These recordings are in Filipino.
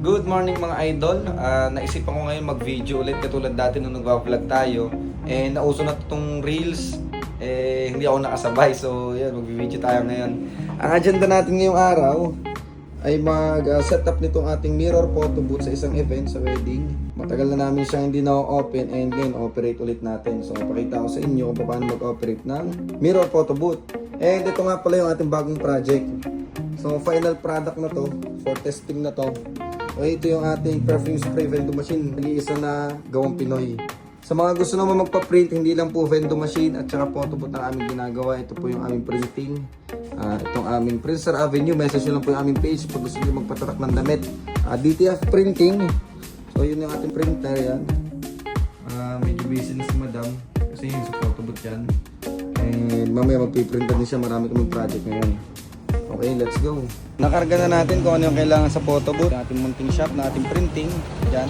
Good morning mga idol. Naisipan ko ngayon mag-video ulit katulad dati nung nag-vlog tayo. Nauso na itong reels. Hindi ako nakasabay. So yan, mag-video tayo ngayon. Ang agenda natin ngayong araw ay mag-set up nitong ating mirror photo booth sa isang event sa wedding. Matagal na namin siya hindi na-open and ngayon operate ulit natin. So pakita ko sa inyo kung paano mag-operate ng mirror photo booth. And ito nga pala yung ating bagong project. So final product na to for testing na to. So ito yung ating perfume spray vending machine. Nag-iisa na gawang Pinoy. Sa mga gusto naman magpa-print, hindi lang po vending machine at saka photo booth ang aming ginagawa. Ito po yung aming printing. Itong aming Princer Avenue. Message nyo lang po yung aming page pag gusto nyo magpatatak ng damit. DTF printing. So yun yung ating printer yan. Medyo busy na si madam kasi yun sa photo booth yan. And mamaya magpiprintan din siya. Marami kaming project ngayon. Okay, let's go. Nakarga na natin kung ano yung kailangan sa photo booth. Ating munting shop na ating printing. Yan.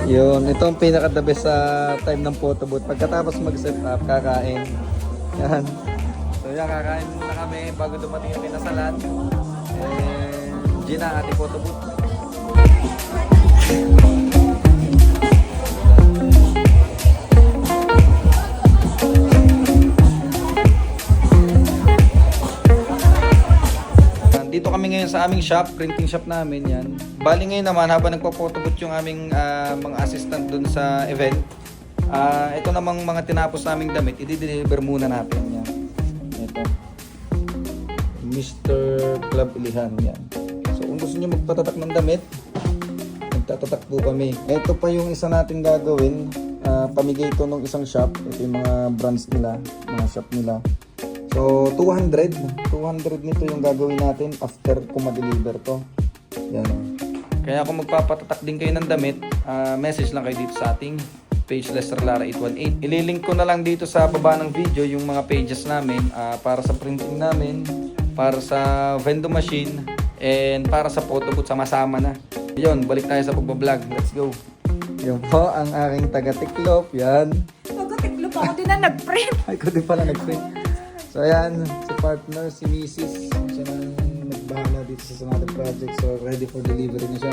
Yun, ito ang pinaka-the best sa time ng photo booth. Pagkatapos mag-set up, kakain. Yan. So yan, kakain muna kami bago dumating yung pinasalan. Gina ang ating photo booth. Dito kami ngayon sa aming shop, printing shop namin yan. Bali ngayon naman habang nagpo-photobooth yung aming mga assistant dun sa event. Ito namang mga tinapos naming damit, i-deliver muna natin yan. Ito. Mr. Club Ilihan yan. So kung gusto nyo magpatatak ng damit, magtatatak po kami. Ito pa yung isa natin gagawin. Pamigay ito ng isang shop. Ito yung mga brands nila, mga shop nila. So, 200 nito yung gagawin natin after kung ma-deliver to. Yan. Kaya kung magpapatatak din kayo ng damit, message lang kayo dito sa ating page Lester Lara 818. Ililink ko na lang dito sa baba ng video yung mga pages namin para sa printing namin, para sa vending machine, and para sa photo booth, sama-sama na. Yun, balik tayo sa pagbablog. Let's go. Yun po ang aking taga-tiklop. Yan. Taga-tiklop ako din na nag-print. Ay, ko din pala nag-print. So ayan, si partner, si Mrs. Siya na nagbahala dito sa Sonata Project. So ready for delivery na siya.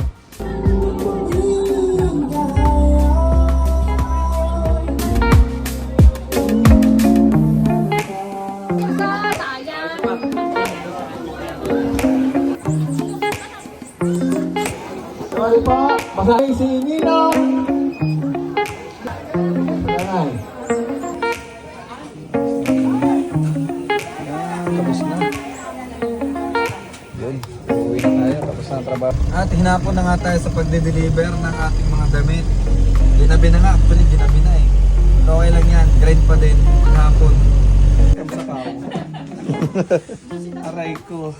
Sorry po, basahin si Ninong. At hinapon na nga tayo sa pagde-deliver ng ating mga damit. Ginabi na nga, actually ginabi na eh. Pero okay lang yan, grind pa din, hapon. Kamusta ka ako? Aray ko.